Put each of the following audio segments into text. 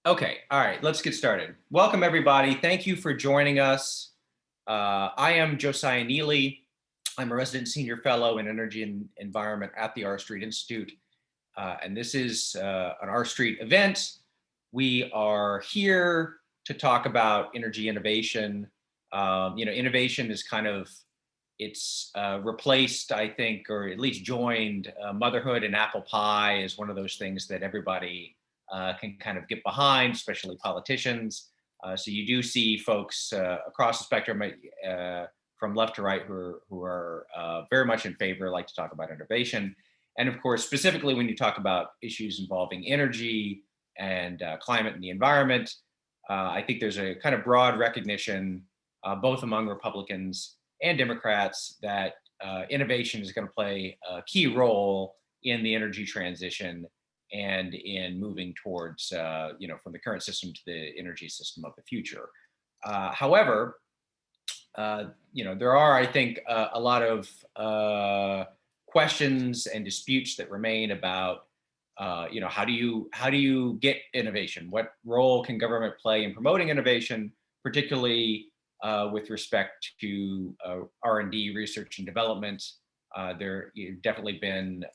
Okay, all right, let's get started. Welcome, everybody. Thank you for joining us. I am Josiah Neeley. I'm a resident senior fellow in energy and environment at the R Street Institute. And this is an R Street event. We are here to talk about energy innovation. Innovation is it's replaced, I think, or at least joined motherhood and apple pie is one of those things that everybody can kind of get behind, especially politicians. So you do see folks across the spectrum from left to right who are very much in favor, like to talk about innovation. And of course, specifically when you talk about issues involving energy and climate and the environment, I think there's a kind of broad recognition, both among Republicans and Democrats, that innovation is going to play a key role in the energy transition and in moving towards, from the current system to the energy system of the future. However, there are, I think, a lot of questions and disputes that remain about, how do you get innovation? What role can government play in promoting innovation, particularly with respect to R&D, research and development? There have definitely been,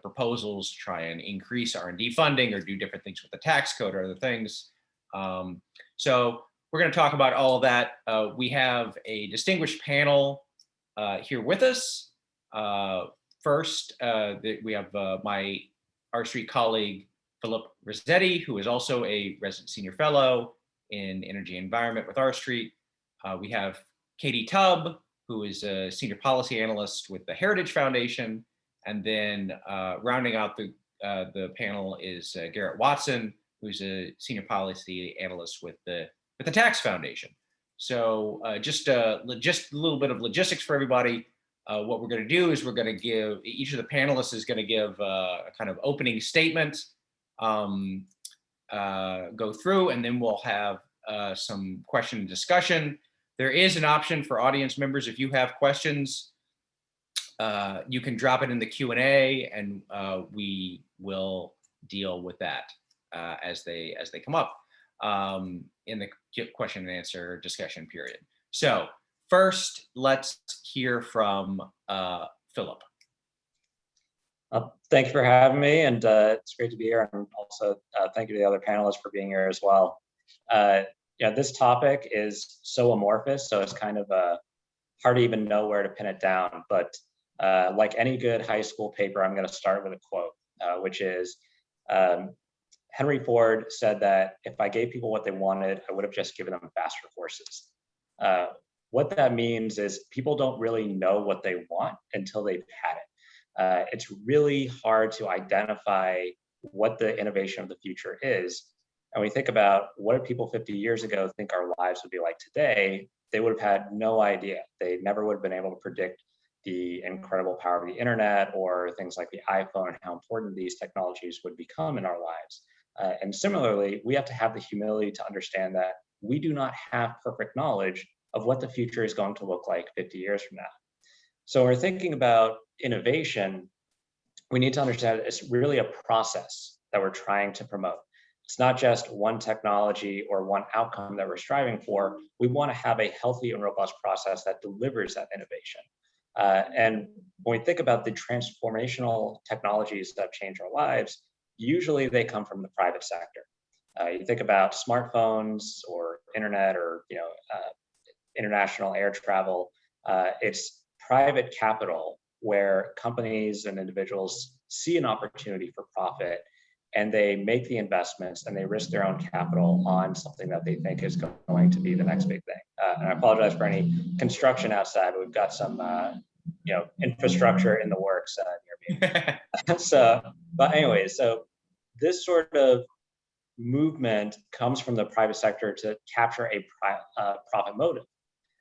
proposals to try and increase R&D funding or do different things with the tax code or other things. So we're going to talk about all of that. We have a distinguished panel here with us. First, we have my R Street colleague, Philip Rossetti, who is also a resident senior fellow in energy and environment with R Street. We have Katie Tubb, who is a senior policy analyst with the Heritage Foundation. And then rounding out the panel is Garrett Watson, who's a senior policy analyst with the Tax Foundation. So just a little bit of logistics for everybody. What we're going to do is we're going to give, each of the panelists is going to give a kind of opening statement, go through, and then we'll have some question and discussion. There is an option for audience members. If you have questions, you can drop it in the Q&A and we will deal with that as they come up in the question and answer discussion period. So first, let's hear from Philip. Thank you for having me, and it's great to be here. And also thank you to the other panelists for being here as well. This topic is so amorphous, so it's kind of hard to even know where to pin it down. But like any good high school paper, I'm going to start with a quote, which is Henry Ford said that if I gave people what they wanted, I would have just given them faster horses. What that means is people don't really know what they want until they've had it. It's really hard to identify what the innovation of the future is. And we think about what did people 50 years ago think our lives would be like today, they would have had no idea. They never would have been able to predict the incredible power of the internet or things like the iPhone and how important these technologies would become in our lives. And similarly, we have to have the humility to understand that we do not have perfect knowledge of what the future is going to look like 50 years from now. So when we're thinking about innovation, we need to understand it's really a process that we're trying to promote. It's not just one technology or one outcome that we're striving for. We want to have a healthy and robust process that delivers that innovation. And when we think about the transformational technologies that change our lives, usually they come from the private sector. You think about smartphones or internet or international air travel. It's private capital where companies and individuals see an opportunity for profit, and they make the investments and they risk their own capital on something that they think is going to be the next big thing. And I apologize for any construction outside, but we've got some infrastructure in the works near me. But anyway, so this sort of movement comes from the private sector to capture a profit motive.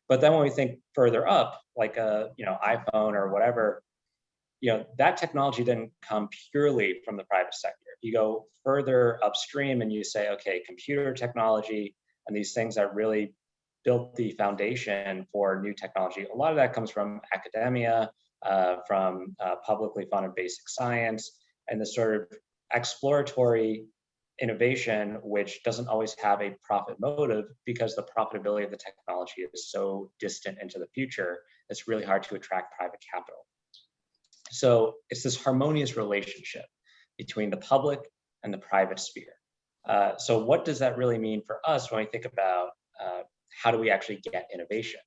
But then when we think further up, like iPhone or whatever, that technology didn't come purely from the private sector. You go further upstream and you say, okay, computer technology and these things that really built the foundation for new technology, a lot of that comes from academia, from publicly funded basic science, and the sort of exploratory innovation, which doesn't always have a profit motive because the profitability of the technology is so distant into the future, it's really hard to attract private capital. So it's this harmonious relationship between the public and the private sphere. So what does that really mean for us when we think about how do we actually get innovation?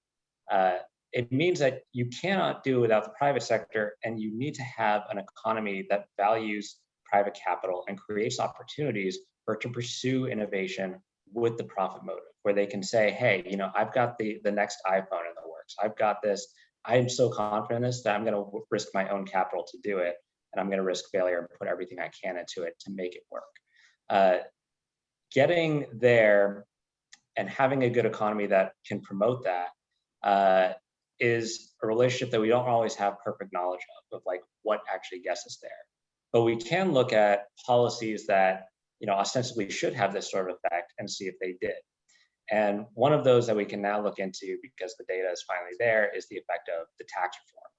It means that you cannot do it without the private sector, and you need to have an economy that values private capital and creates opportunities for it to pursue innovation with the profit motive, where they can say, hey, you know, I've got the next iPhone in the works. I've got this. I'm so confident in this that I'm going to risk my own capital to do it, and I'm going to risk failure and put everything I can into it to make it work. Getting there and having a good economy that can promote that is a relationship that we don't always have perfect knowledge of like what actually gets us there. But we can look at policies that, you know, ostensibly should have this sort of effect and see if they did. And one of those that we can now look into, because the data is finally there, is the effect of the tax reform.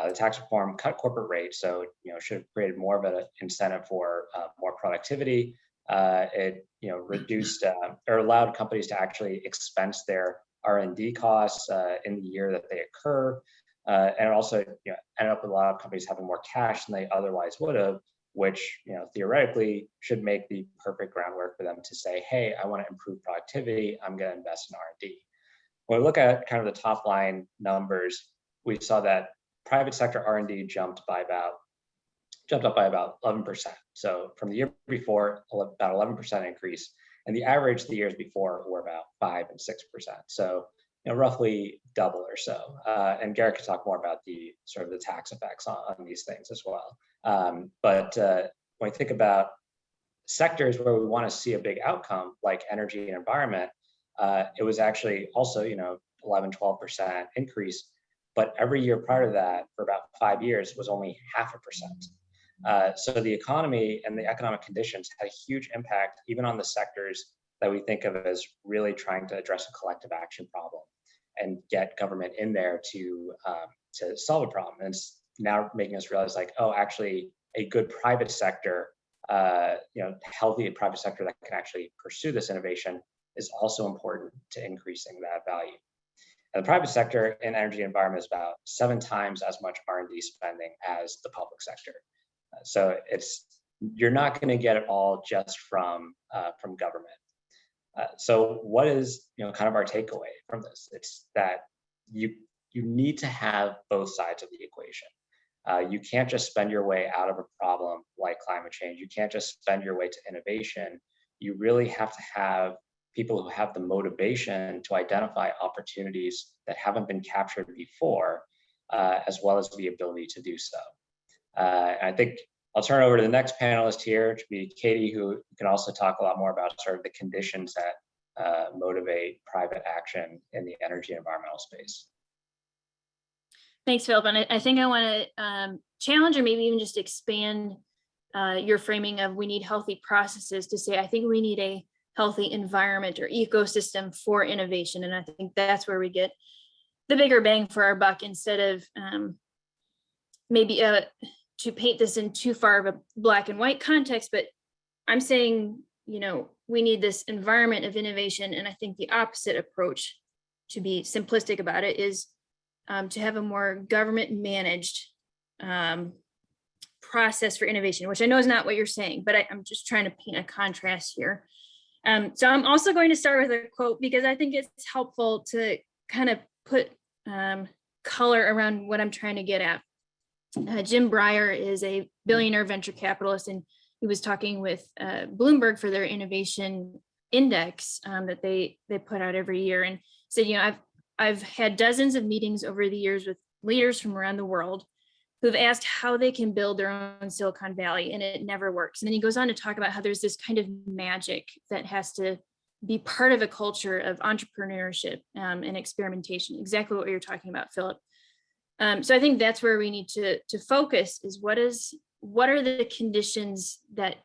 The tax reform cut corporate rates, so you know, should have created more of an incentive for more productivity. It reduced or allowed companies to actually expense their R&D costs in the year that they occur, and also ended up with a lot of companies having more cash than they otherwise would have, which theoretically should make the perfect groundwork for them to say, hey, I want to improve productivity, I'm going to invest in R&D. When we look at kind of the top line numbers, we saw that private sector R&D jumped up by about 11%. So from the year before, about 11% increase, and the average the years before were about 5 and 6%. So roughly double or so. And Garrett could talk more about the sort of the tax effects on these things as well. But when we think about sectors where we want to see a big outcome, like energy and environment, it was actually also 11, 12% increase. But every year prior to that, for about 5 years, was only 0.5%. So the economy and the economic conditions had a huge impact, even on the sectors that we think of as really trying to address a collective action problem and get government in there to solve a problem. And it's now making us realize, like, oh, actually, a good private sector, healthy private sector that can actually pursue this innovation is also important to increasing that value. And the private sector in energy and environment is about 7 times as much R&D spending as the public sector. So you're not going to get it all just from government. So what is kind of our takeaway from this? It's that you need to have both sides of the equation. You can't just spend your way out of a problem like climate change. You can't just spend your way to innovation. You really have to have people who have the motivation to identify opportunities that haven't been captured before, as well as the ability to do so. And I think I'll turn over to the next panelist here, to be Katie, who can also talk a lot more about sort of the conditions that motivate private action in the energy and environmental space. Thanks, Philip. And I think I want to challenge or maybe even just expand your framing of we need healthy processes to say, I think we need a healthy environment or ecosystem for innovation. And I think that's where we get the bigger bang for our buck, instead of maybe to paint this in too far of a black and white context. But I'm saying, we need this environment of innovation. And I think the opposite approach, to be simplistic about it, is to have a more government managed process for innovation, which I know is not what you're saying, but I'm just trying to paint a contrast here. So I'm also going to start with a quote, because I think it's helpful to kind of put color around what I'm trying to get at. Jim Breyer is a billionaire venture capitalist, and he was talking with Bloomberg for their innovation index that they put out every year, and said, I've had dozens of meetings over the years with leaders from around the world who've asked how they can build their own Silicon Valley, and it never works. And then he goes on to talk about how there's this kind of magic that has to be part of a culture of entrepreneurship and experimentation, exactly what you're talking about, Philip. So I think that's where we need to focus, is what are the conditions that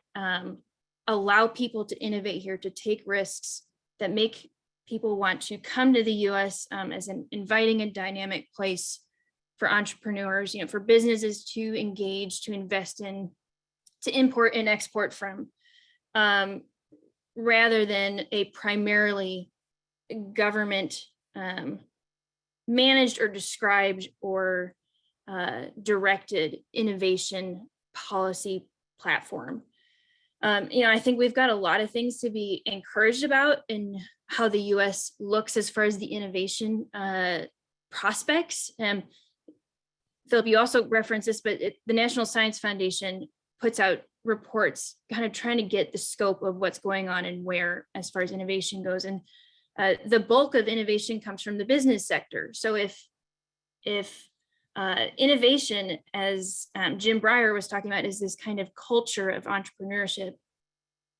allow people to innovate here, to take risks, that make people want to come to the US as an inviting and dynamic place for entrepreneurs, for businesses to engage, to invest in, to import and export from. rather than a primarily government managed or described or directed innovation policy platform. I think we've got a lot of things to be encouraged about in how the US looks as far as the innovation prospects. Philip, you also referenced this, but the National Science Foundation puts out reports kind of trying to get the scope of what's going on and where as far as innovation goes. And the bulk of innovation comes from the business sector. So if innovation, as Jim Breyer was talking about, is this kind of culture of entrepreneurship,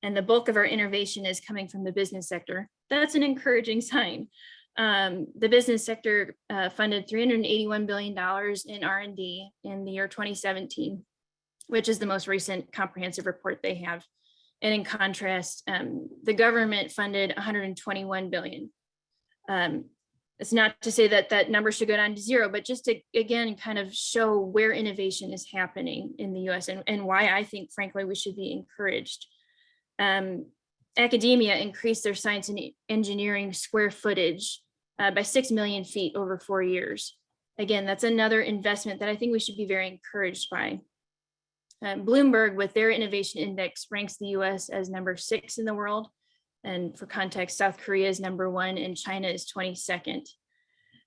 and the bulk of our innovation is coming from the business sector, that's an encouraging sign. The business sector funded $381 billion in R&D in the year 2017, which is the most recent comprehensive report they have. And in contrast, the government funded $121 billion. It's not to say that that number should go down to zero, but just to, again, kind of show where innovation is happening in the US and why I think, frankly, we should be encouraged. Academia increased their science and engineering square footage by 6 million feet over 4 years. Again, that's another investment that I think we should be very encouraged by. Bloomberg, with their innovation index, ranks the US as number 6 in the world. And for context, South Korea is number 1 and China is 22nd.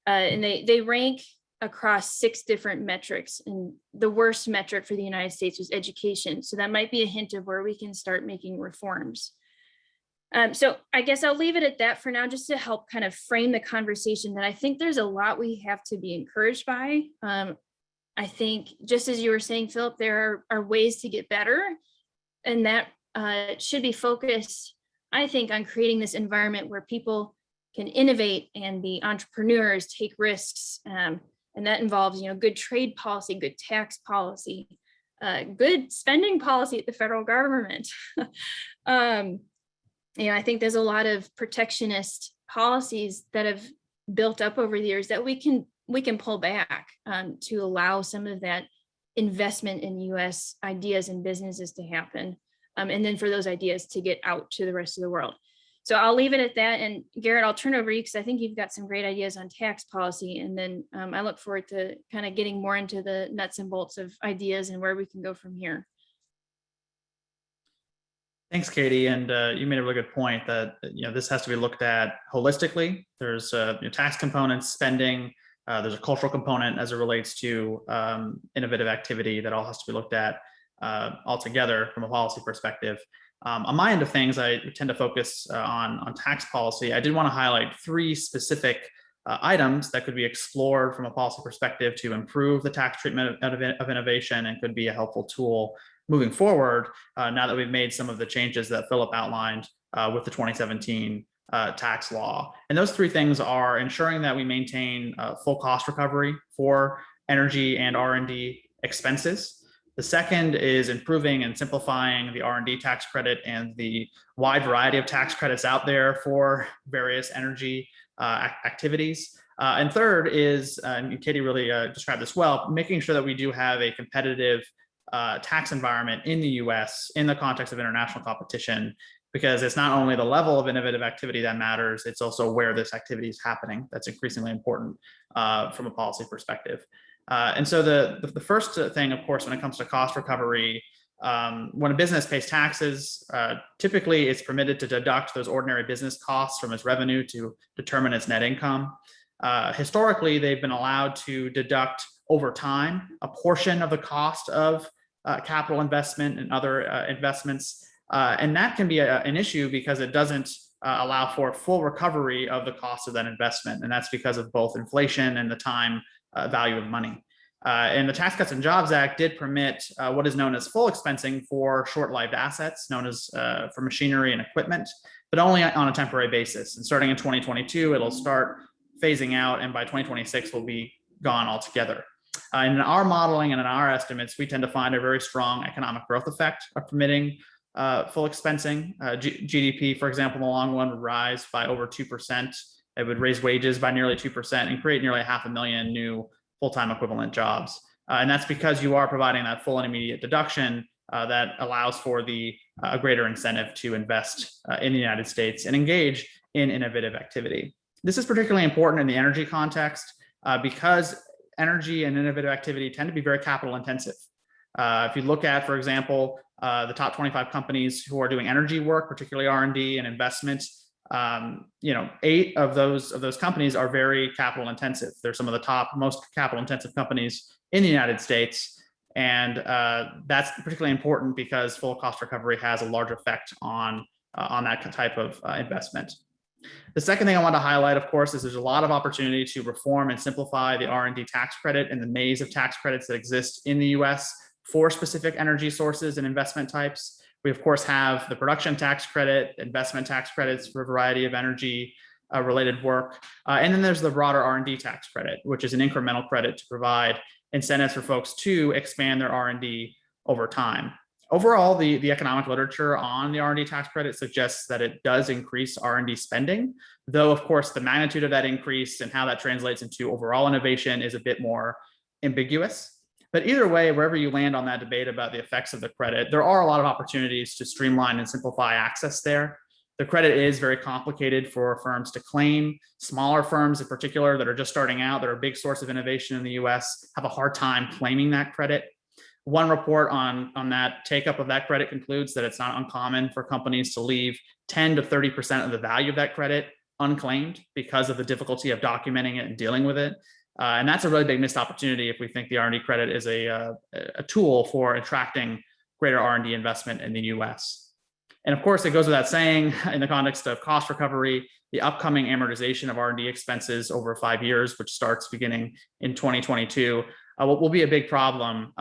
And they rank across 6 different metrics. And the worst metric for the United States was education. So that might be a hint of where we can start making reforms. So I guess I'll leave it at that for now, just to help kind of frame the conversation that I think there's a lot we have to be encouraged by. I think, just as you were saying, Philip, there are ways to get better, and that should be focused, I think, on creating this environment where people can innovate and be entrepreneurs, take risks, and that involves, good trade policy, good tax policy, good spending policy at the federal government. I think there's a lot of protectionist policies that have built up over the years that we can pull back to allow some of that investment in US ideas and businesses to happen. And then for those ideas to get out to the rest of the world. So I'll leave it at that. And Garrett, I'll turn over to you because I think you've got some great ideas on tax policy. And then I look forward to kind of getting more into the nuts and bolts of ideas and where we can go from here. Thanks, Katie. And you made a really good point that this has to be looked at holistically. There's tax components, spending. There's a cultural component as it relates to innovative activity that all has to be looked at altogether from a policy perspective. On my end of things, I tend to focus on tax policy. I did want to highlight 3 specific items that could be explored from a policy perspective to improve the tax treatment of innovation and could be a helpful tool moving forward now that we've made some of the changes that Philip outlined with the 2017 tax law. And those 3 things are ensuring that we maintain full cost recovery for energy and R&D expenses. The second is improving and simplifying the R&D tax credit and the wide variety of tax credits out there for various energy activities. And third is, and Katie really described this well, making sure that we do have a competitive tax environment in the US in the context of international competition, because it's not only the level of innovative activity that matters, it's also where this activity is happening that's increasingly important from a policy perspective. And so the first thing, of course, when it comes to cost recovery, when a business pays taxes, typically it's permitted to deduct those ordinary business costs from its revenue to determine its net income. Historically, they've been allowed to deduct over time a portion of the cost of capital investment and other investments. And that can be an issue because it doesn't allow for full recovery of the cost of that investment. And that's because of both inflation and the time value of money. And the Tax Cuts and Jobs Act did permit what is known as full expensing for short-lived assets, known as for machinery and equipment, but only on a temporary basis. And starting in 2022, it'll start phasing out, and by 2026 will be gone altogether. In our modeling and in our estimates, we tend to find a very strong economic growth effect of permitting full expensing. GDP, for example, in the long run would rise by over 2%. It would raise wages by nearly 2% and create nearly 500,000 new full-time equivalent jobs. And that's because you are providing that full and immediate deduction that allows for a greater incentive to invest in the United States and engage in innovative activity. This is particularly important in the energy context because energy and innovative activity tend to be very capital intensive. If you look at, for example, the top 25 companies who are doing energy work, particularly R&D and investment, 8 of those companies are very capital intensive. They're some of the top most capital intensive companies in the United States. And that's particularly important because full cost recovery has a large effect on that type of investment. The second thing I want to highlight, of course, is there's a lot of opportunity to reform and simplify the R&D tax credit and the maze of tax credits that exist in the US for specific energy sources and investment types. We, of course, have the production tax credit, investment tax credits for a variety of energy related work. And then there's the broader R&D tax credit, which is an incremental credit to provide incentives for folks to expand their R&D over time. Overall, the economic literature on the R&D tax credit suggests that it does increase R&D spending, though, of course, the magnitude of that increase and how that translates into overall innovation is a bit more ambiguous. But either way, wherever you land on that debate about the effects of the credit, there are a lot of opportunities to streamline and simplify access there. The credit is very complicated for firms to claim. Smaller firms in particular that are just starting out, that are a big source of innovation in the US, have a hard time claiming that credit. One report on that take up of that credit concludes that it's not uncommon for companies to leave 10 to 30% of the value of that credit unclaimed because of the difficulty of documenting it and dealing with it. And that's a really big missed opportunity if we think the R&D credit is a tool for attracting greater R&D investment in the US. And of course, it goes without saying, in the context of cost recovery, the upcoming amortization of R&D expenses over 5 years, which starts beginning in 2022, will be a big problem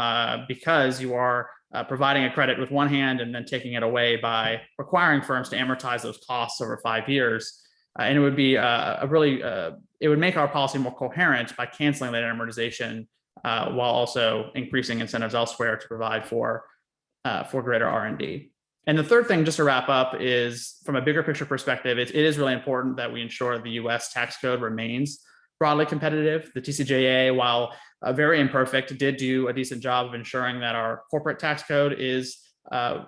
because you are providing a credit with one hand and then taking it away by requiring firms to amortize those costs over 5 years. And it would be it would make our policy more coherent by canceling that amortization while also increasing incentives elsewhere to provide for greater R&D. And the third thing, just to wrap up, is from a bigger picture perspective, it is really important that we ensure the US tax code remains broadly competitive. The TCJA, while very imperfect, did do a decent job of ensuring that our corporate tax code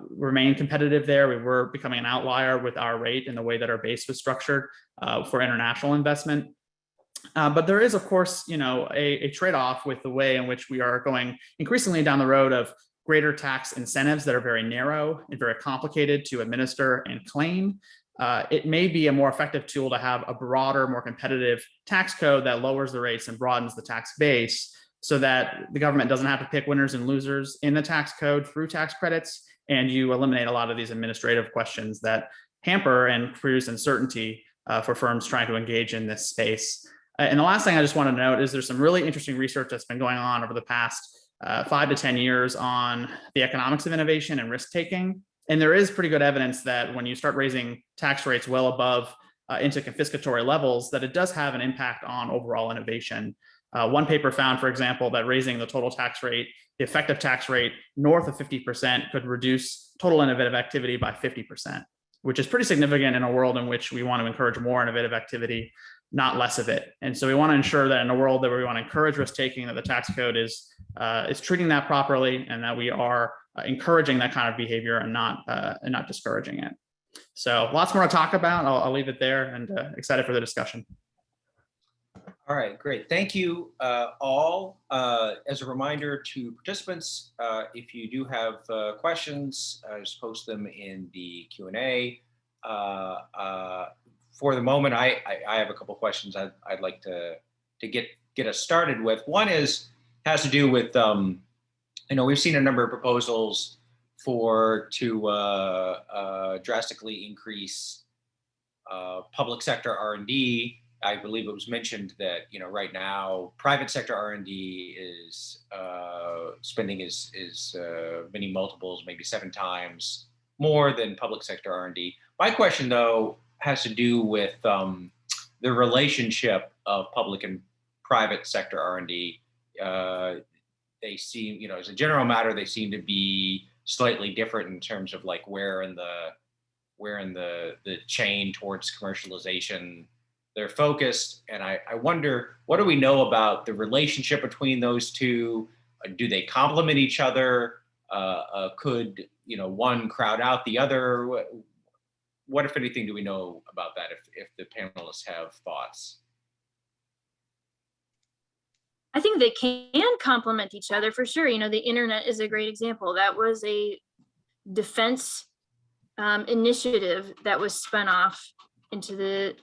remain competitive there. We were becoming an outlier with our rate and the way that our base was structured for international investment. But there is, of course, a trade-off with the way in which we are going increasingly down the road of greater tax incentives that are very narrow and very complicated to administer and claim. It may be a more effective tool to have a broader, more competitive tax code that lowers the rates and broadens the tax base so that the government doesn't have to pick winners and losers in the tax code through tax credits, and you eliminate a lot of these administrative questions that hamper and produce uncertainty for firms trying to engage in this space. And the last thing I just want to note is there's some really interesting research that's been going on over the past 5 to 10 years on the economics of innovation and risk taking. And there is pretty good evidence that when you start raising tax rates well above into confiscatory levels, that it does have an impact on overall innovation. One paper found, for example, that raising the total tax rate, the effective tax rate north of 50% could reduce total innovative activity by 50%, which is pretty significant in a world in which we want to encourage more innovative activity, not less of it. And so we want to ensure that in a world that we want to encourage risk taking, that the tax code is treating that properly, and that we are encouraging that kind of behavior and not discouraging it. So lots more to talk about. I'll leave it there, and excited for the discussion. All right, great. Thank you all. As a reminder to participants, if you do have questions, just post them in the Q&A. For the moment, I have a couple questions I'd like to get us started with. One has to do with we've seen a number of proposals to drastically increase public sector R&D. I believe it was mentioned that right now private sector R&D is spending is many multiples, maybe 7 times more than public sector R&D. My question though has to do with the relationship of public and private sector R&D. They seem, as a general matter, they seem to be slightly different in terms of like where in the chain towards commercialization they're focused. And I wonder, what do we know about the relationship between those two? Do they complement each other? Could, one crowd out the other? What, if anything, do we know about that if the panelists have thoughts? I think they can complement each other for sure. The internet is a great example. That was a defense initiative that was spun off into the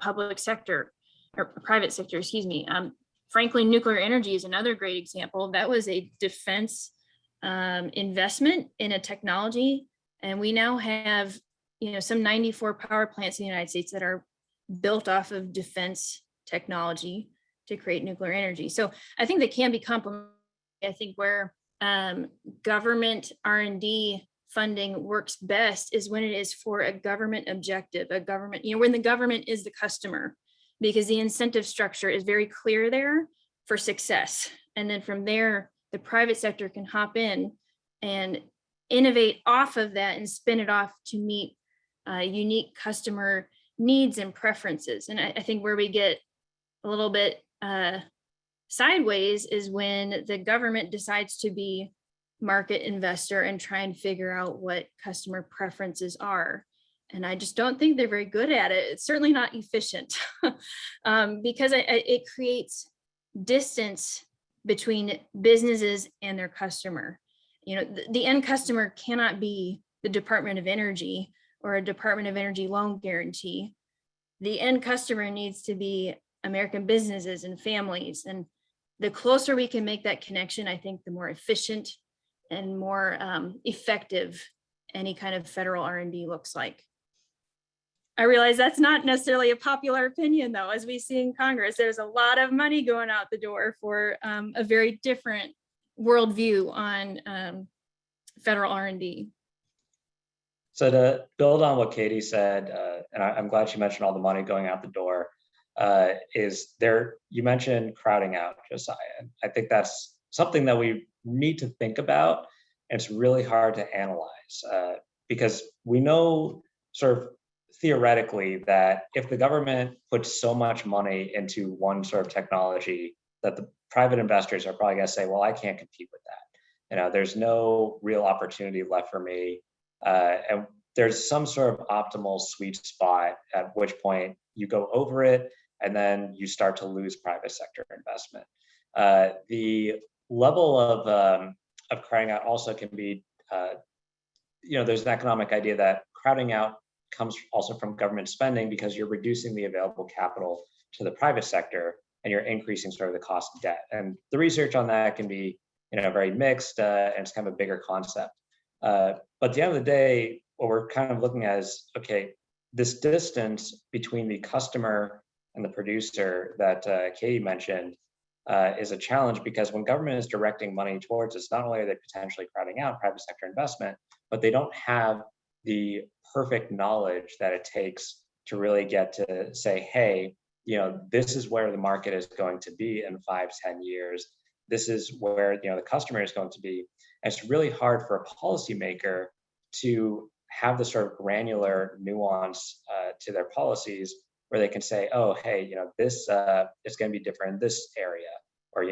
public sector or private sector, excuse me. Frankly, nuclear energy is another great example. That was a defense investment in a technology. And we now have, some 94 power plants in the United States that are built off of defense technology to create nuclear energy. So I think they can be complementary. I think where government R&D funding works best is when it is for a government objective, a government, when the government is the customer, because the incentive structure is very clear there for success. And then from there, the private sector can hop in and innovate off of that and spin it off to meet unique customer needs and preferences. And I think where we get a little bit sideways is when the government decides to be market investor and try and figure out what customer preferences are. And I just don't think they're very good at it. It's certainly not efficient because it creates distance between businesses and their customer. The end customer cannot be the Department of Energy or a Department of Energy loan guarantee. The end customer needs to be American businesses and families. And the closer we can make that connection, I think the more efficient and more effective any kind of federal R&D looks like. I realize that's not necessarily a popular opinion, though. As we see in Congress, there's a lot of money going out the door for a very different worldview on federal R&D. So to build on what Katie said, and I'm glad she mentioned all the money going out the door, is there, you mentioned crowding out, Josiah. I think that's something that we need to think about, and it's really hard to analyze because we know sort of theoretically that if the government puts so much money into one sort of technology that the private investors are probably going to say, well, I can't compete with that. There's no real opportunity left for me. And there's some sort of optimal sweet spot at which point you go over it and then you start to lose private sector investment. The level of crowding out also can be, there's an economic idea that crowding out comes also from government spending because you're reducing the available capital to the private sector and you're increasing sort of the cost of debt. And the research on that can be, very mixed and it's kind of a bigger concept. But at the end of the day, what we're kind of looking at is, okay, this distance between the customer and the producer that Katie mentioned is a challenge because when government is directing money towards us, not only are they potentially crowding out private sector investment, but they don't have the perfect knowledge that it takes to really get to say, hey, this is where the market is going to be in 5-10 years. This is where the customer is going to be. And it's really hard for a policymaker to have the sort of granular nuance to their policies where they can say, oh, hey, this is going to be different in this area. Or,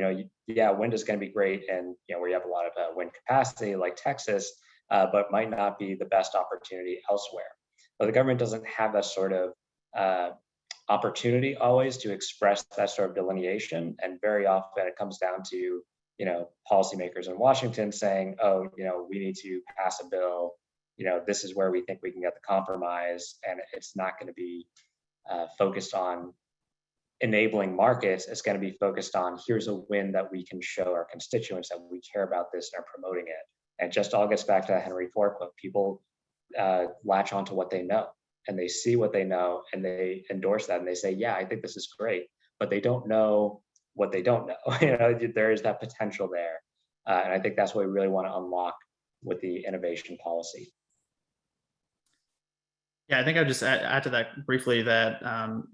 yeah, wind is going to be great and, where you have a lot of wind capacity like Texas, but might not be the best opportunity elsewhere. But the government doesn't have that sort of opportunity always to express that sort of delineation. And very often it comes down to, policymakers in Washington saying, oh, we need to pass a bill. This is where we think we can get the compromise. And it's not going to be focused on enabling markets. It's going to be focused on here's a win that we can show our constituents that we care about this and are promoting it. And just all gets back to that Henry Ford quote. People latch onto what they know and they see what they know and they endorse that and they say, yeah, I think this is great, but they don't know what they don't know. There is that potential there. And I think that's what we really want to unlock with the innovation policy. Yeah, I think I'll just add to that briefly that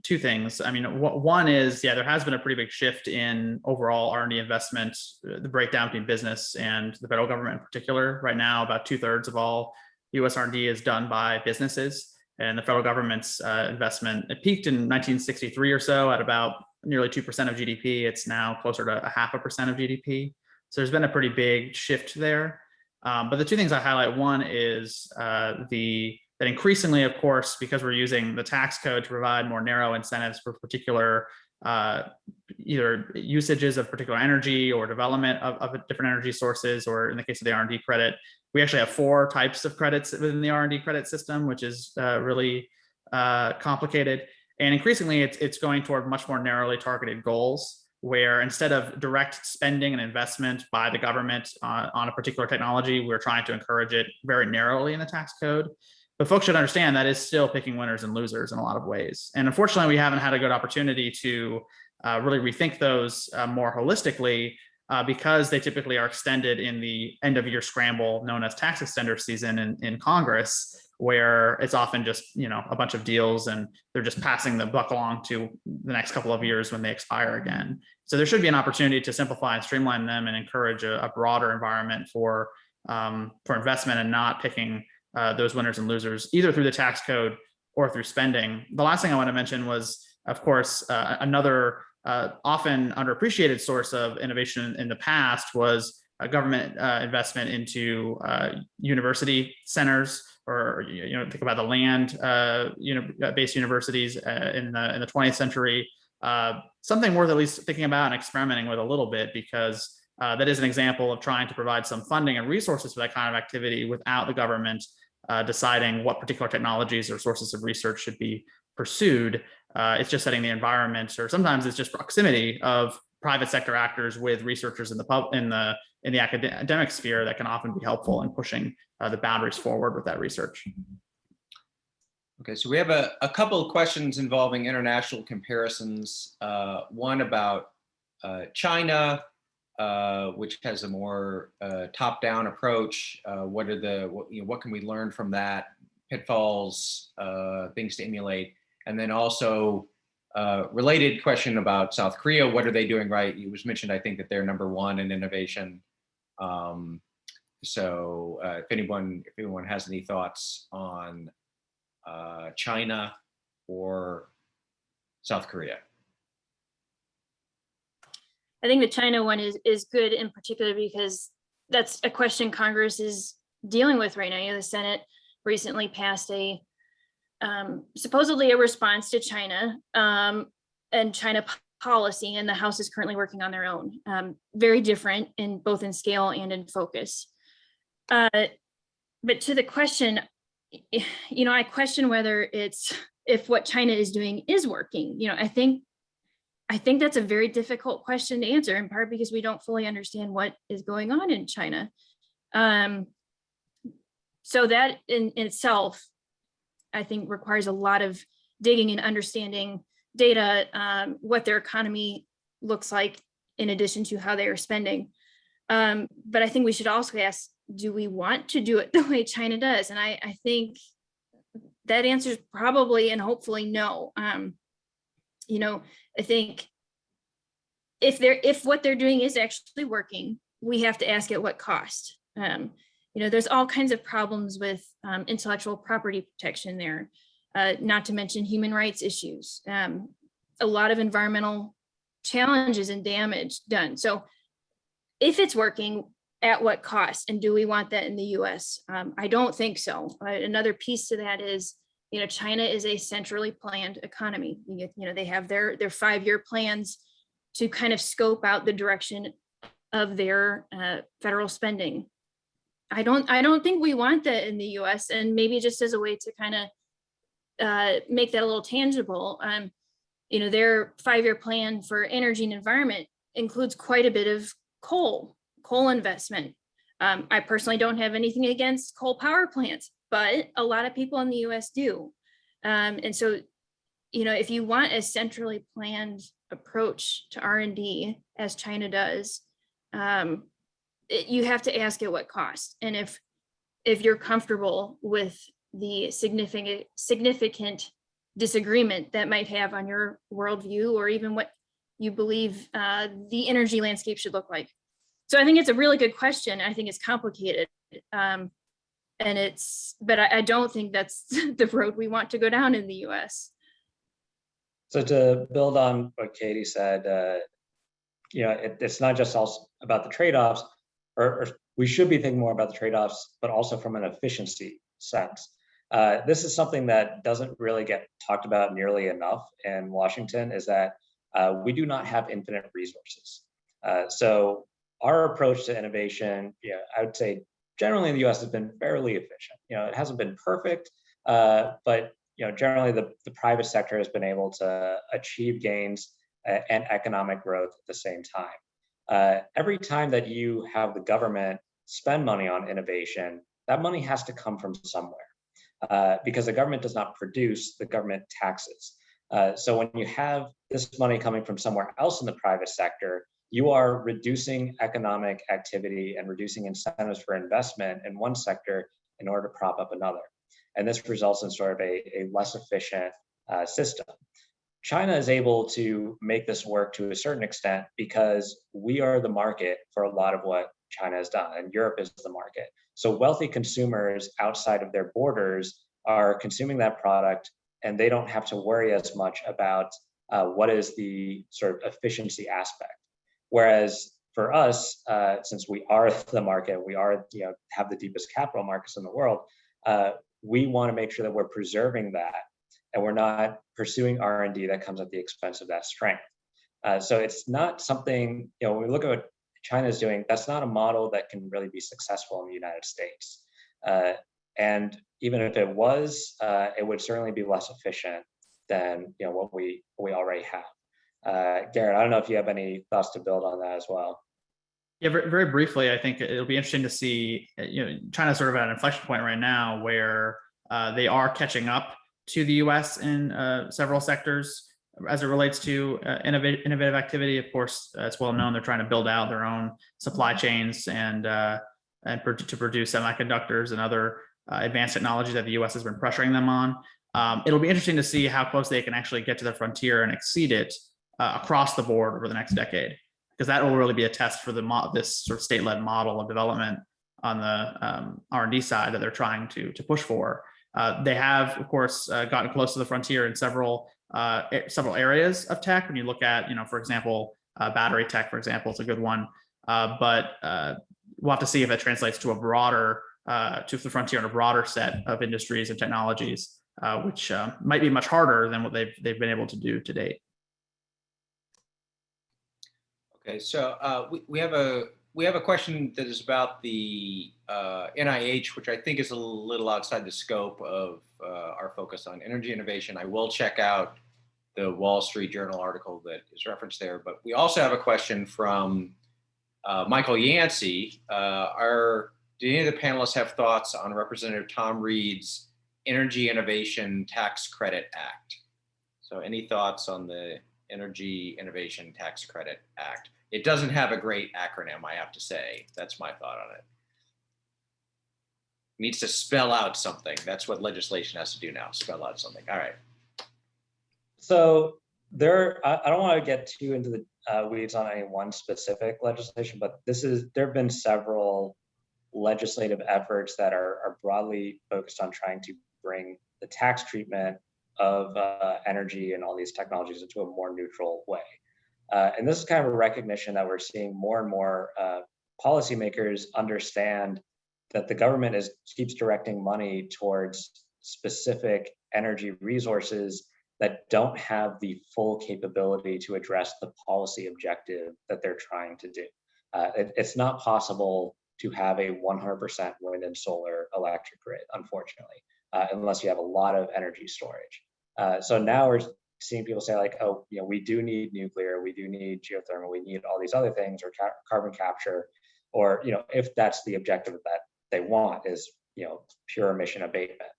two things. I mean, one is, yeah, there has been a pretty big shift in overall R&D investment, the breakdown between business and the federal government in particular. Right now, about 2/3 of all U.S. R&D is done by businesses, and the federal government's investment, it peaked in 1963 or so at about nearly 2% of GDP. It's now closer to 0.5% of GDP. So there's been a pretty big shift there. But the two things I highlight, one is that increasingly, of course, because we're using the tax code to provide more narrow incentives for particular either usages of particular energy or development of different energy sources, or in the case of the R&D credit, we actually have 4 types of credits within the R&D credit system, which is really complicated. And increasingly, it's going toward much more narrowly targeted goals, where instead of direct spending and investment by the government on a particular technology, we're trying to encourage it very narrowly in the tax code. But folks should understand that is still picking winners and losers in a lot of ways. And unfortunately, we haven't had a good opportunity to really rethink those more holistically because they typically are extended in the end of year scramble known as tax extender season in Congress, where it's often just, a bunch of deals and they're just passing the buck along to the next couple of years when they expire again. So there should be an opportunity to simplify and streamline them and encourage a broader environment for investment, and not picking those winners and losers either through the tax code or through spending. The last thing I want to mention was, of course, another often underappreciated source of innovation in the past was government investment into university centers, or think about the land-based universities in the 20th century. Something worth at least thinking about and experimenting with a little bit, because that is an example of trying to provide some funding and resources for that kind of activity without the government deciding what particular technologies or sources of research should be pursued. It's just setting the environment, or sometimes it's just proximity of private sector actors with researchers in the academic sphere that can often be helpful in pushing the boundaries forward with that research. Okay, so we have a couple of questions involving international comparisons. One about China, which has a more top-down approach. What can we learn from that? Pitfalls, things to emulate, and then also related question about South Korea. What are they doing right? It was mentioned, I think, that they're #1 in innovation. So if anyone has any thoughts on China or South Korea. I think the China one is good in particular because that's a question Congress is dealing with right now. The Senate recently passed supposedly a response to China and China policy, and the House is currently working on their own. Very different in both in scale and in focus. But to the question, I question whether if what China is doing is working. I think that's a very difficult question to answer, in part because we don't fully understand what is going on in China. So that in itself, I think, requires a lot of digging and understanding data, what their economy looks like, in addition to how they are spending. But I think we should also ask, do we want to do it the way China does? And I think that answer is probably and hopefully no. I think if what they're doing is actually working, we have to ask at what cost. There's all kinds of problems with intellectual property protection there, not to mention human rights issues, a lot of environmental challenges and damage done. So if it's working, at what cost? And do we want that in the US? I don't think so. Another piece to that is, China is a centrally planned economy. They have their 5-year plans to kind of scope out the direction of their federal spending. I don't think we want that in the US, and maybe just as a way to kind of make that a little tangible, their 5-year plan for energy and environment includes quite a bit of coal investment. I personally don't have anything against coal power plants, but a lot of people in the US do. And so, if you want a centrally planned approach to R&D, as China does, you have to ask at what cost. And if you're comfortable with the significant disagreement that might have on your worldview, or even what you believe the energy landscape should look like. So I think it's a really good question. I think it's complicated. But I don't think that's the road we want to go down in the US. So to build on what Katie said, it's not just also about the trade-offs, or we should be thinking more about the trade-offs, but also from an efficiency sense. This is something that doesn't really get talked about nearly enough in Washington, is that we do not have infinite resources. So our approach to innovation, I would say generally in the US has been fairly efficient. It hasn't been perfect, but generally the private sector has been able to achieve gains and economic growth at the same time. Every time that you have the government spend money on innovation, that money has to come from somewhere, because the government does not produce, the government taxes. So when you have this money coming from somewhere else in the private sector, you are reducing economic activity and reducing incentives for investment in one sector in order to prop up another. And this results in sort of a less efficient system. China is able to make this work to a certain extent because we are the market for a lot of what China has done, and Europe is the market. So wealthy consumers outside of their borders are consuming that product, and they don't have to worry as much about what is the sort of efficiency aspect. Whereas for us, since we are the market, we are have the deepest capital markets in the world, we want to make sure that we're preserving that, and we're not pursuing R&D that comes at the expense of that strength. So it's not something, when we look at what China is doing, that's not a model that can really be successful in the United States. And even if it was, it would certainly be less efficient than what we already have. Garrett, I don't know if you have any thoughts to build on that as well. Yeah, very, very briefly, I think it'll be interesting to see, China's sort of at an inflection point right now where they are catching up to the US in several sectors as it relates to innovative activity. Of course, it's well known they're trying to build out their own supply chains and to produce semiconductors and other advanced technology that the US has been pressuring them on. It'll be interesting to see how close they can actually get to the frontier and exceed it across the board over the next decade, because that will really be a test for this sort of state-led model of development on the R&D side that they're trying to push for. They have, of course, gotten close to the frontier in several areas of tech. When you look at, for example, battery tech, for example, it's a good one. But we'll have to see if it translates to a broader, to the frontier in a broader set of industries and technologies, which might be much harder than what they've been able to do to date. Okay, so we have a question that is about the NIH, which I think is a little outside the scope of our focus on energy innovation. I will check out the Wall Street Journal article that is referenced there, but we also have a question from Michael Yancey. Do any of the panelists have thoughts on Representative Tom Reid's Energy Innovation Tax Credit Act? So any thoughts on the Energy Innovation Tax Credit Act? It doesn't have a great acronym, I have to say. That's my thought on it. It needs to spell out something. That's what legislation has to do now, spell out something. All right. So I don't want to get too into the weeds on any one specific legislation, but there have been several legislative efforts that are broadly focused on trying to bring the tax treatment of energy and all these technologies into a more neutral way. And this is kind of a recognition that we're seeing more and more policymakers understand that the government keeps directing money towards specific energy resources that don't have the full capability to address the policy objective that they're trying to do. It's not possible to have a 100% wind and solar electric grid, unfortunately, unless you have a lot of energy storage. So now we're seeing people say like, oh, we do need nuclear, we do need geothermal, we need all these other things, or carbon capture, or if that's the objective that they want is pure emission abatement.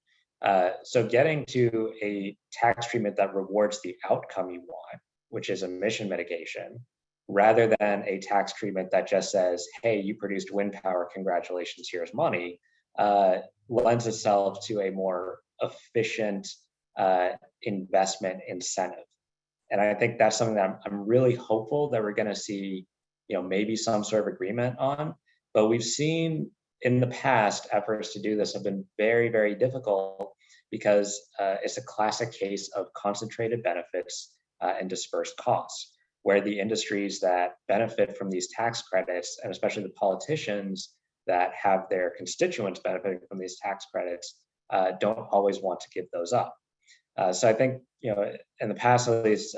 So getting to a tax treatment that rewards the outcome you want, which is emission mitigation, rather than a tax treatment that just says, hey, you produced wind power, congratulations, here's money, lends itself to a more efficient investment incentive. And I think that's something that I'm really hopeful that we're going to see, maybe some sort of agreement on. But we've seen in the past efforts to do this have been very, very difficult because it's a classic case of concentrated benefits and dispersed costs, where the industries that benefit from these tax credits, and especially the politicians that have their constituents benefiting from these tax credits don't always want to give those up. So I think, in the past, at least,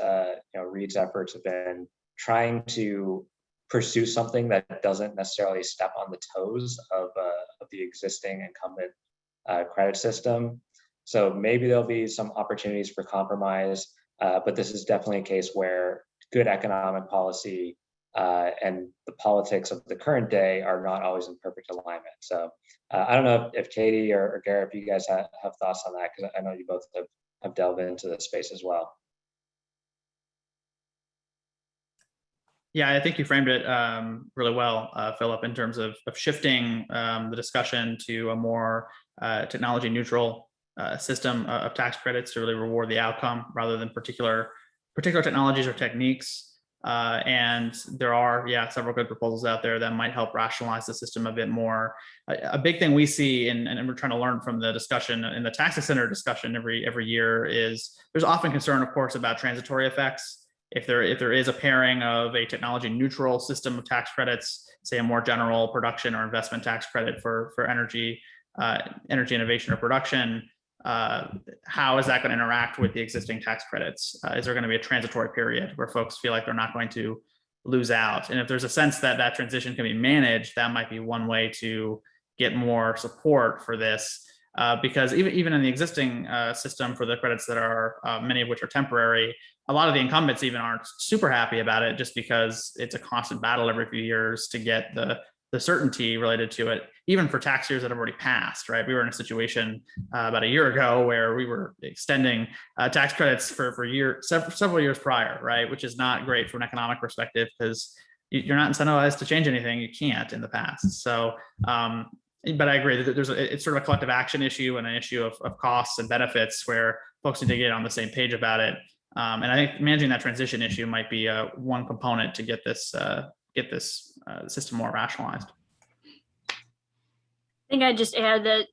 Reid's efforts have been trying to pursue something that doesn't necessarily step on the toes of the existing incumbent credit system. So maybe there'll be some opportunities for compromise, but this is definitely a case where good economic policy and the politics of the current day are not always in perfect alignment. So I don't know if Katie or Garrett, if you guys have thoughts on that, because I know you both have delved into this space as well. Yeah, I think you framed it really well, Philip, in terms of shifting the discussion to a more technology neutral system of tax credits to really reward the outcome rather than particular technologies or techniques. And there are, several good proposals out there that might help rationalize the system a bit more. A big thing we see, and we're trying to learn from the discussion in the tax extender discussion every year, is there's often concern, of course, about transitory effects. If there is a pairing of a technology neutral system of tax credits, say a more general production or investment tax credit for energy innovation or production, how is that going to interact with the existing tax credits? Is there going to be a transitory period where folks feel like they're not going to lose out? And if there's a sense that that transition can be managed, that might be one way to get more support for this. Because even in the existing system for the credits that are, many of which are temporary, a lot of the incumbents even aren't super happy about it, just because it's a constant battle every few years to get the certainty related to it, even for tax years that have already passed, right? We were in a situation about a year ago where we were extending tax credits for several years prior, right? Which is not great from an economic perspective, because you're not incentivized to change anything you can't in the past. So, but I agree that it's sort of a collective action issue and an issue of costs and benefits where folks need to get on the same page about it. And I think managing that transition issue might be one component to get this system more rationalized. I think I'd just add that,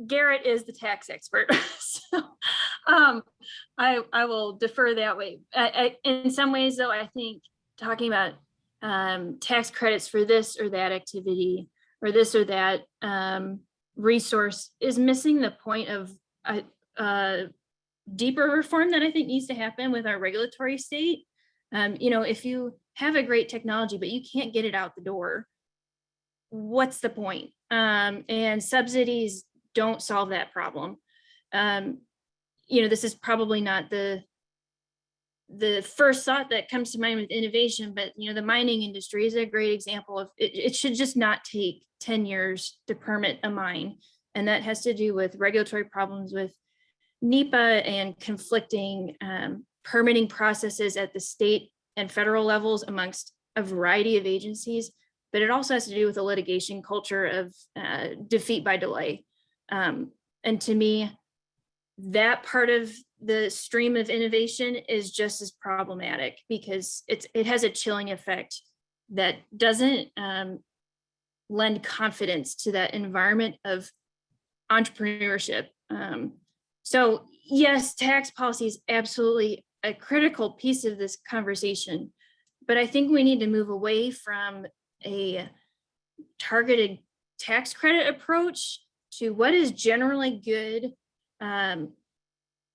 Garrett is the tax expert, so I will defer that way. In some ways, though, I think talking about tax credits for this or that activity or this or that resource is missing the point of a deeper reform that I think needs to happen with our regulatory state. If you have a great technology, but you can't get it out the door, what's the point? And subsidies don't solve that problem. This is probably not the first thought that comes to mind with innovation, but the mining industry is a great example of it should just not take 10 years to permit a mine. And that has to do with regulatory problems with NEPA and conflicting permitting processes at the state and federal levels amongst a variety of agencies. But it also has to do with a litigation culture of defeat by delay. And to me, that part of the stream of innovation is just as problematic, because it has a chilling effect that doesn't lend confidence to that environment of entrepreneurship. So yes, tax policy is absolutely a critical piece of this conversation, but I think we need to move away from a targeted tax credit approach to what is generally good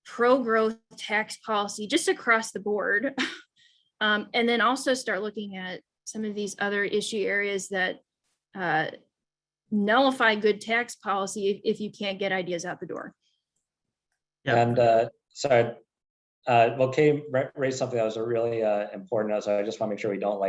pro-growth tax policy just across the board. And then also start looking at some of these other issue areas that nullify good tax policy if you can't get ideas out the door. Yeah. And sorry, Katie raised something that was really important. So I just want to make sure we don't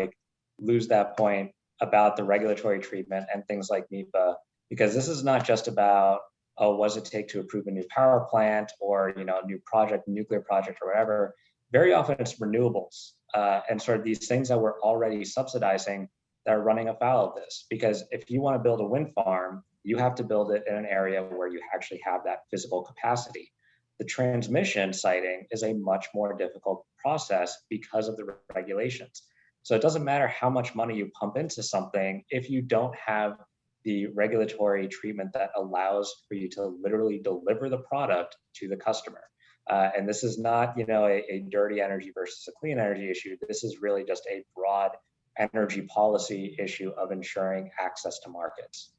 lose that point about the regulatory treatment and things like NEPA, because this is not just about, what does it take to approve a new power plant or a new project, nuclear project or whatever. Very often it's renewables and sort of these things that we're already subsidizing that are running afoul of this. Because if you want to build a wind farm, you have to build it in an area where you actually have that physical capacity. The transmission siting is a much more difficult process because of the regulations. So it doesn't matter how much money you pump into something if you don't have the regulatory treatment that allows for you to literally deliver the product to the customer. And this is not, a dirty energy versus a clean energy issue. This is really just a broad energy policy issue of ensuring access to markets.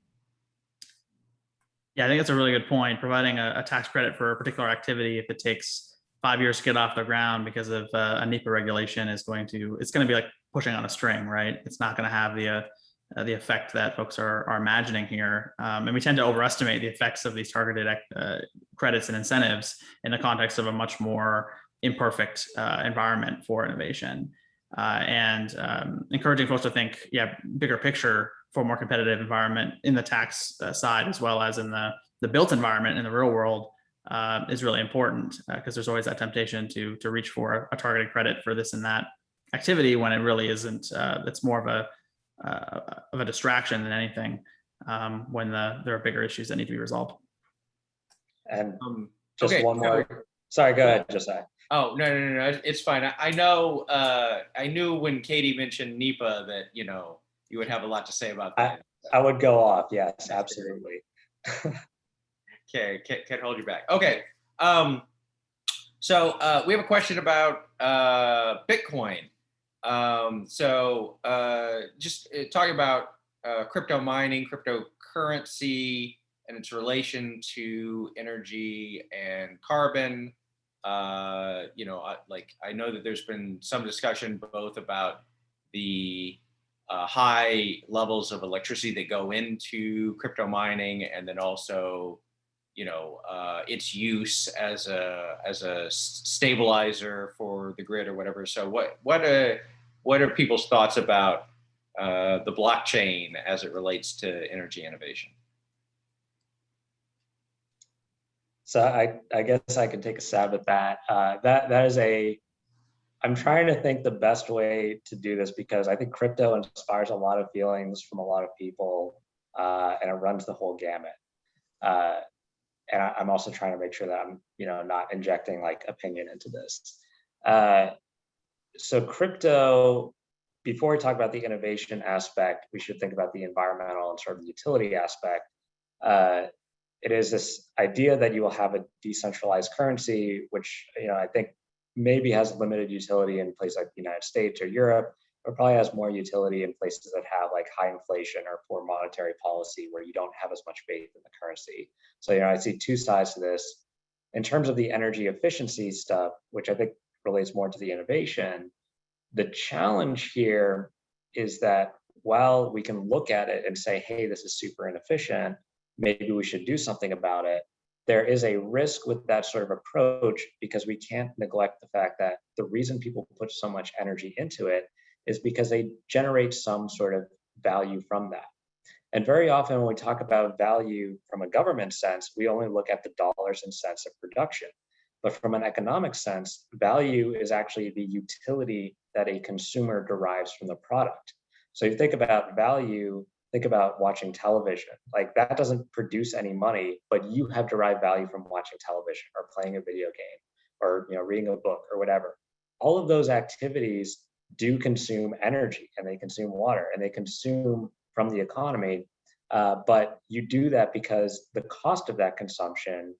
Yeah, I think that's a really good point. Providing a tax credit for a particular activity, if it takes 5 years to get off the ground because of a NEPA regulation, it's going to be like pushing on a string, right? It's not going to have the effect that folks are imagining here. And we tend to overestimate the effects of these targeted credits and incentives in the context of a much more imperfect environment for innovation. And encouraging folks to think, bigger picture for a more competitive environment in the tax side, as well as in the built environment in the real world, is really important, because there's always that temptation to reach for a targeted credit for this and that activity when it really isn't. It's more of a distraction than anything, when there are bigger issues that need to be resolved. And just one more. Sorry, go ahead, Josiah. Oh, no, it's fine. I know, I knew when Katie mentioned NEPA that, you would have a lot to say about that. I would go off. Yes, absolutely. Okay, can't hold you back. Okay. So we have a question about Bitcoin. Just talking about crypto mining, cryptocurrency, and its relation to energy and carbon. I know that there's been some discussion both about the high levels of electricity that go into crypto mining, and then also, its use as a stabilizer for the grid or whatever. So what are people's thoughts about the blockchain as it relates to energy innovation? So I guess I can take a stab at that. That is I'm trying to think the best way to do this, because I think crypto inspires a lot of feelings from a lot of people, and it runs the whole gamut. And I'm also trying to make sure that I'm, not injecting like opinion into this. So crypto, before we talk about the innovation aspect, we should think about the environmental and sort of utility aspect. It is this idea that you will have a decentralized currency, which, I think maybe has limited utility in places like the United States or Europe, but probably has more utility in places that have like high inflation or poor monetary policy, where you don't have as much faith in the currency. So, I see two sides to this. In terms of the energy efficiency stuff, which I think relates more to the innovation, the challenge here is that while we can look at it and say, hey, this is super inefficient, maybe we should do something about it, there is a risk with that sort of approach, because we can't neglect the fact that the reason people put so much energy into it is because they generate some sort of value from that. And very often when we talk about value from a government sense, we only look at the dollars and cents of production. But from an economic sense, value is actually the utility that a consumer derives from the product. So you think about value, think about watching television. Like, that doesn't produce any money, but you have derived value from watching television or playing a video game or reading a book or whatever. All of those activities do consume energy, and they consume water, and they consume from the economy. But you do that because the cost of that consumption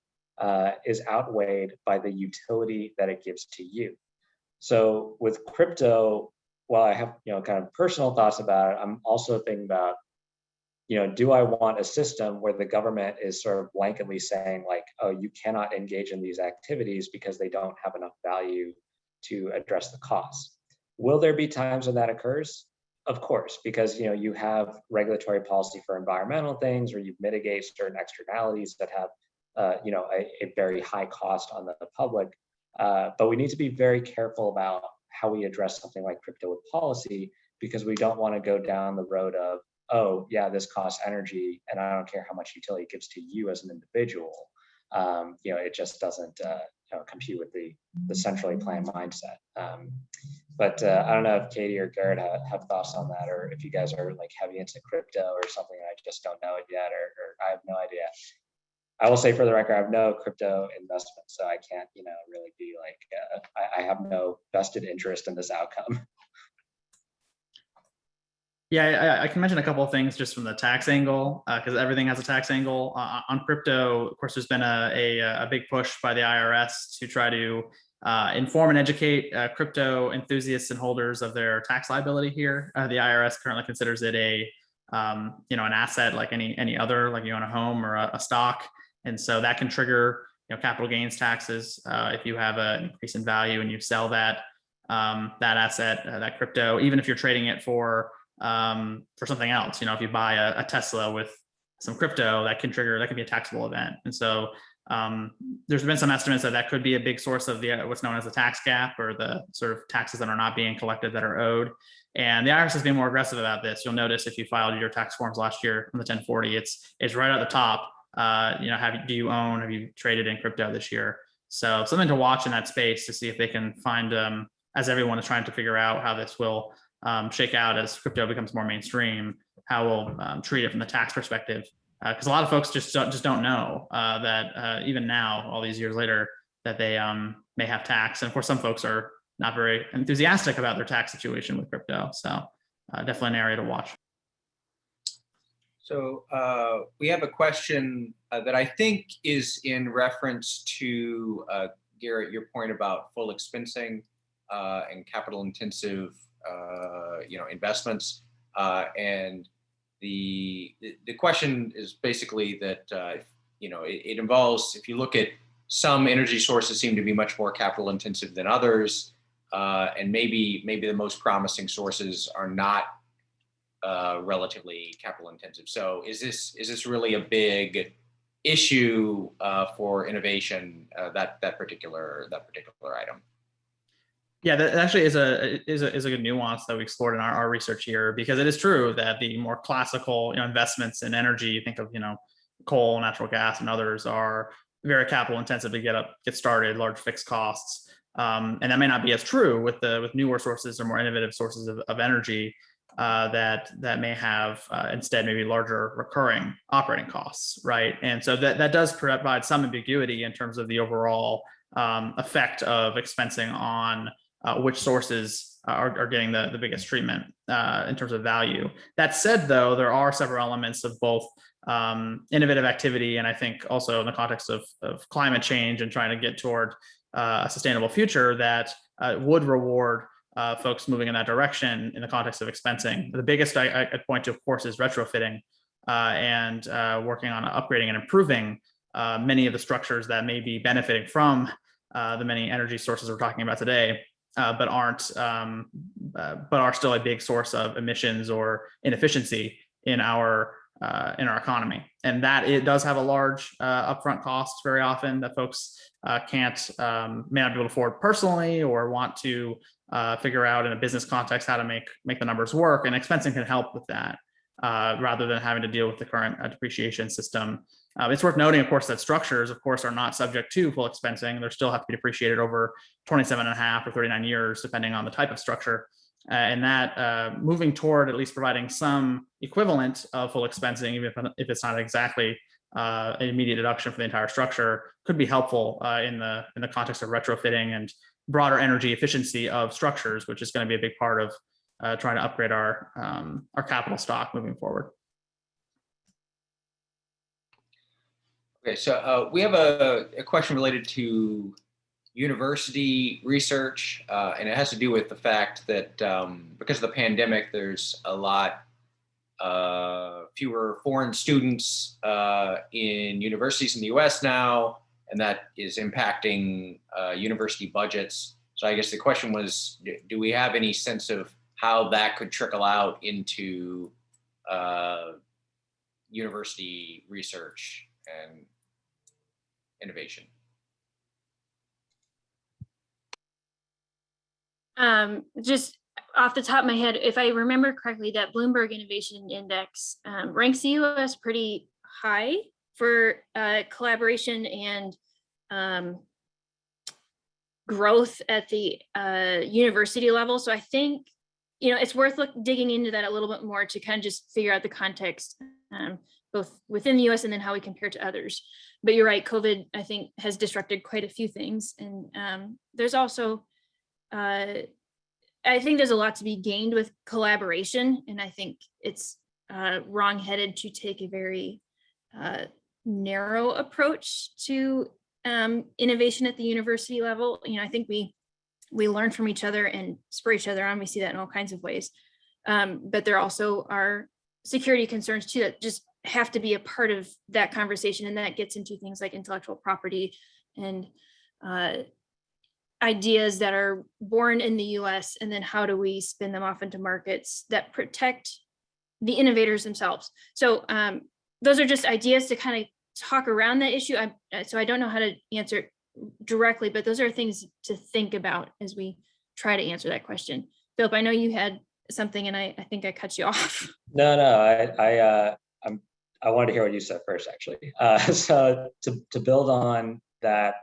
is outweighed by the utility that it gives to you. So with crypto, while I have kind of personal thoughts about it, I'm also thinking about, do I want a system where the government is sort of blanketly saying like, oh, you cannot engage in these activities because they don't have enough value to address the costs? Will there be times when that occurs? Of course, because you have regulatory policy for environmental things, or you mitigate certain externalities that have a very high cost on the public. But we need to be very careful about how we address something like crypto with policy, because we don't want to go down the road of, oh yeah, this costs energy, and I don't care how much utility it gives to you as an individual. It just doesn't compute with the centrally planned mindset. But I don't know if Katie or Garrett have thoughts on that, or if you guys are like heavy into crypto or something and I just don't know it yet, or I have no idea. I will say for the record, I have no crypto investment, so I can't, really be like, I have no vested interest in this outcome. Yeah, I can mention a couple of things just from the tax angle, because everything has a tax angle. On crypto, of course, there's been a big push by the IRS to try to inform and educate crypto enthusiasts and holders of their tax liability here. The IRS currently considers it an asset like any other, like you own a home or a stock, and so that can trigger capital gains taxes if you have an increase in value and you sell that asset, that crypto, even if you're trading it for something else. If you buy a Tesla with some crypto, that can be a taxable event. And so there's been some estimates that could be a big source of what's known as the tax gap, or the sort of taxes that are not being collected that are owed. And the IRS has been more aggressive about this. You'll notice if you filed your tax forms last year on the 1040, it's right at the top. Have you traded in crypto this year? So something to watch in that space to see if they can find, as everyone is trying to figure out how this will shake out as crypto becomes more mainstream, how we'll treat it from the tax perspective. Because a lot of folks just don't know that even now, all these years later, that they may have tax. And of course, some folks are not very enthusiastic about their tax situation with crypto. So definitely an area to watch. So we have a question that I think is in reference to Garrett, your point about full expensing and capital intensive investments. And the question is basically that it involves, if you look at some energy sources seem to be much more capital intensive than others, and maybe the most promising sources are not relatively capital intensive. So is this really a big issue for innovation, that particular item? Yeah, that actually is a good nuance that we explored in our research here, because it is true that the more classical investments in energy, you think of coal, natural gas, and others, are very capital intensive to get started, large fixed costs, and that may not be as true with newer sources or more innovative sources of energy that may have instead maybe larger recurring operating costs, right? And so that does provide some ambiguity in terms of the overall effect of expensing on which sources are getting the biggest treatment in terms of value. That said, though, there are several elements of both innovative activity, and I think also in the context of climate change and trying to get toward a sustainable future, that would reward folks moving in that direction in the context of expensing. The biggest I'd point to, of course, is retrofitting and working on upgrading and improving many of the structures that may be benefiting from the many energy sources we're talking about today, but are still a big source of emissions or inefficiency in our economy. And that it does have a large upfront cost very often that folks may not be able to afford personally, or want to figure out in a business context how to make the numbers work. And expensing can help with that rather than having to deal with the current depreciation system. It's worth noting, of course, that structures, of course, are not subject to full expensing. They still have to be depreciated over 27 and a half or 39 years, depending on the type of structure. And that moving toward at least providing some equivalent of full expensing, even if it's not exactly an immediate deduction for the entire structure, could be helpful in the context of retrofitting and broader energy efficiency of structures, which is going to be a big part of trying to upgrade our capital stock moving forward. Okay, so we have a question related to university research, and it has to do with the fact that because of the pandemic, there's a lot fewer foreign students in universities in the US now, and that is impacting university budgets. So I guess the question was, do we have any sense of how that could trickle out into university research and innovation? Just off the top of my head, if I remember correctly, that Bloomberg Innovation Index ranks the US pretty high for collaboration and growth at the university level. So I think, it's worth digging into that a little bit more to kind of just figure out the context, both within the US and then how we compare to others. But you're right, COVID, I think, has disrupted quite a few things. And there's also I think there's a lot to be gained with collaboration, and I think it's wrong-headed to take a very narrow approach to innovation at the university level. I think we learn from each other and spur each other on. We see that in all kinds of ways. But there also are security concerns too that just have to be a part of that conversation. And that gets into things like intellectual property and ideas that are born in the US, and then how do we spin them off into markets that protect the innovators themselves. So those are just ideas to kind of talk around that issue. So I don't know how to answer it directly, but those are things to think about as we try to answer that question. Philip, I know you had something, and I think I cut you off. No, I wanted to hear what you said first, actually. So to build on that,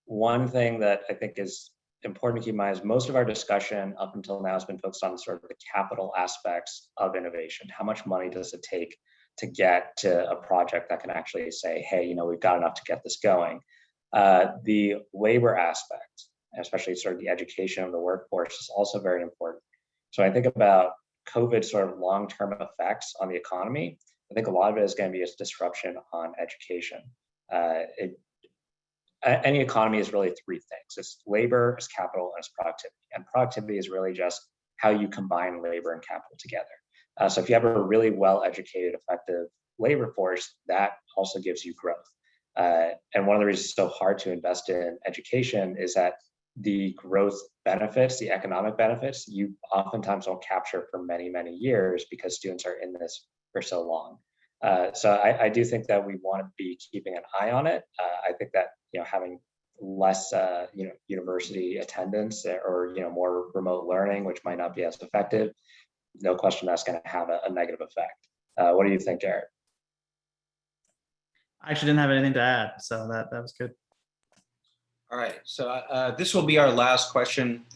one thing that I think is important to keep in mind is most of our discussion up until now has been focused on sort of the capital aspects of innovation. How much money does it take to get to a project that can actually say, hey, we've got enough to get this going? The labor aspect, especially sort of the education of the workforce, is also very important. So I think about COVID sort of long-term effects on the economy. I think a lot of it is going to be a disruption on education. Any economy is really three things. It's labor, it's capital, and it's productivity. And productivity is really just how you combine labor and capital together. So if you have a really well-educated, effective labor force, that also gives you growth. And one of the reasons it's so hard to invest in education is that the growth benefits, the economic benefits, you oftentimes don't capture for many, many years because students are in this for so long. So I do think that we want to be keeping an eye on it. I think that having less university attendance or more remote learning, which might not be as effective, no question that's going to have a negative effect. What do you think, Garrett? I actually didn't have anything to add, so that was good. All right, so this will be our last question.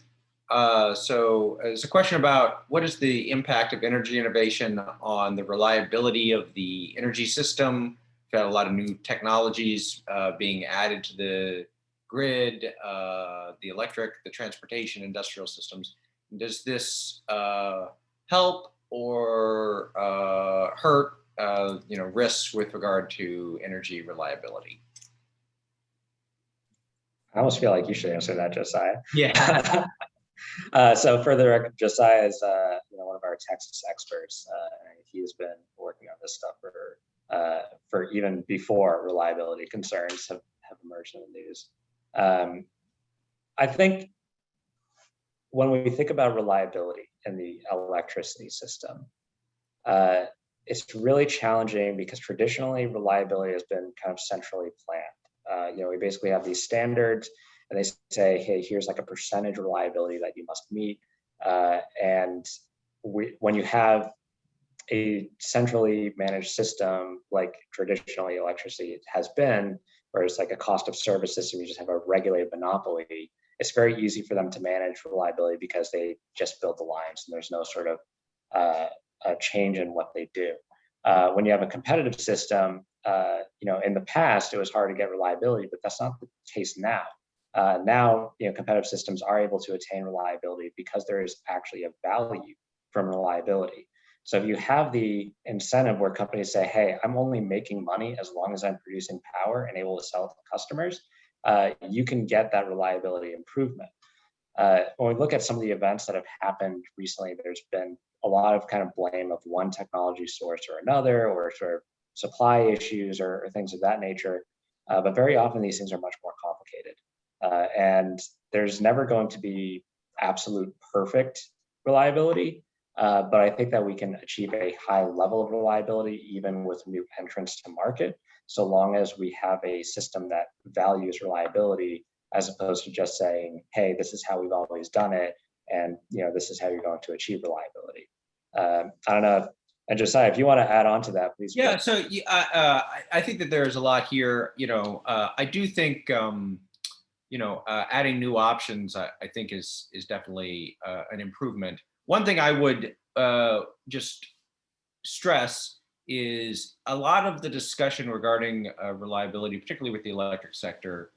So it's a question about what is the impact of energy innovation on the reliability of the energy system? We've got a lot of new technologies being added to the grid, the electric, the transportation, industrial systems. Does this help or hurt risks with regard to energy reliability? I almost feel like you should answer that, Josiah. Yeah. So for the record, Josiah is one of our Texas experts. He's been working on this stuff for even before reliability concerns have emerged in the news. I think when we think about reliability in the electricity system, it's really challenging because traditionally reliability has been kind of centrally planned. We basically have these standards, and they say, hey, here's like a percentage reliability that you must meet. And when you have a centrally managed system, like traditionally electricity has been, where it's like a cost of service system, you just have a regulated monopoly, it's very easy for them to manage reliability because they just build the lines and there's no sort of a change in what they do. When you have a competitive system, in the past, it was hard to get reliability, but that's not the case now. Now, competitive systems are able to attain reliability because there is actually a value from reliability. So if you have the incentive where companies say, hey, I'm only making money as long as I'm producing power and able to sell it to customers, you can get that reliability improvement. When we look at some of the events that have happened recently, there's been a lot of kind of blame of one technology source or another, or sort of supply issues or things of that nature. But very often these things are much more complicated. And there's never going to be absolute perfect reliability. But I think that we can achieve a high level of reliability even with new entrants to market, so long as we have a system that values reliability, as opposed to just saying, hey, this is how we've always done it, and this is how you're going to achieve reliability. I don't know, and Josiah, if you want to add on to that, please. Yeah, so I think that there's a lot here. I do think adding new options, I think is definitely an improvement. One thing I would just stress is a lot of the discussion regarding reliability, particularly with the electric sector,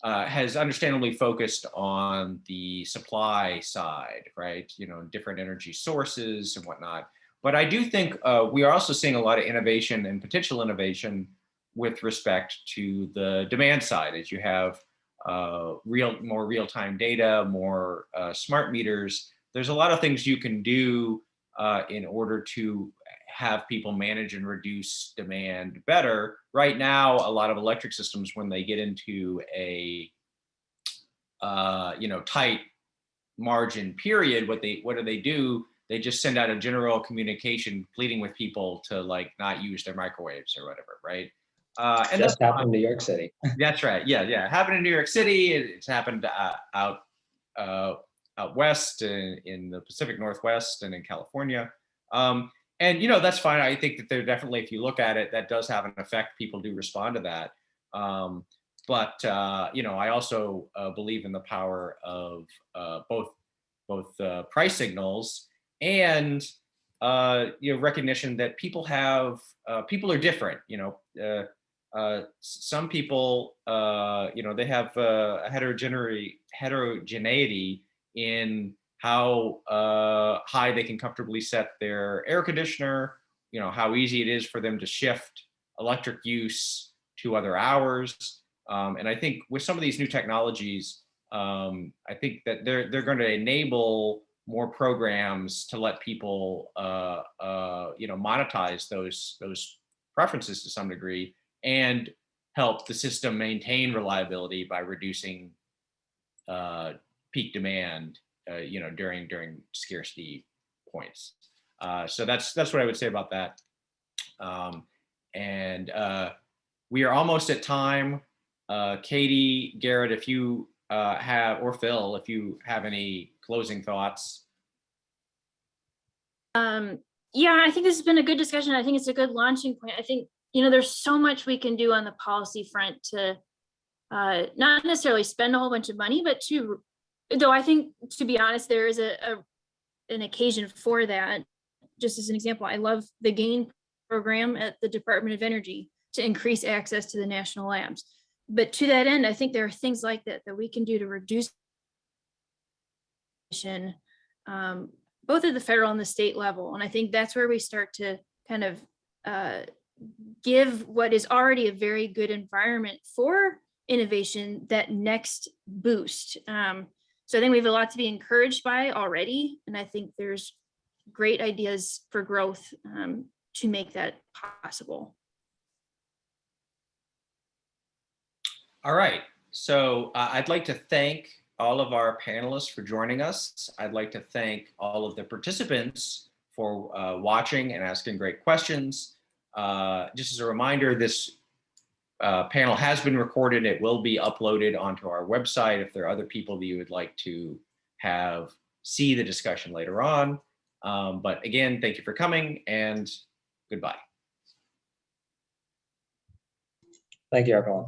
has understandably focused on the supply side, right? You know, different energy sources and whatnot. But I do think we are also seeing a lot of innovation and potential innovation with respect to the demand side, as you have more real-time data, more smart meters. There's a lot of things you can do in order to have people manage and reduce demand better. Right now, a lot of electric systems, when they get into a tight margin period, what do they do? They just send out a general communication pleading with people to like not use their microwaves or whatever, right? And Just happened in New York City. that's right. Yeah, yeah. Happened in New York City. It's happened out west in the Pacific Northwest and in California. And you know, that's fine. I think that there definitely, if you look at it, that does have an effect. People do respond to that. But you know, I also believe in the power of both price signals and recognition that people are different. You know, some people they have a heterogeneity in how high they can comfortably set their air conditioner. You know, how easy it is for them to shift electric use to other hours. And I think with some of these new technologies, I think that they're going to enable more programs to let people monetize those preferences to some degree and help the system maintain reliability by reducing peak demand during scarcity points. So that's what I would say about that. And we are almost at time. Katie, Garrett, if you or Phil, if you have any closing thoughts. Yeah, I think this has been a good discussion. I think it's a good launching point. I think, there's so much we can do on the policy front to not necessarily spend a whole bunch of money, but though I think, to be honest, there is an occasion for that. Just as an example, I love the GAIN program at the Department of Energy to increase access to the national labs. But to that end, I think there are things like that we can do to reduce both at the federal and the state level. And I think that's where we start to kind of give what is already a very good environment for innovation that next boost. So I think we have a lot to be encouraged by already. And I think there's great ideas for growth to make that possible. All right. So I'd like to thank all of our panelists for joining us. I'd like to thank all of the participants for watching and asking great questions. Just as a reminder, this panel has been recorded. It will be uploaded onto our website if there are other people that you would like to see the discussion later on. But again, thank you for coming and goodbye. Thank you, everyone.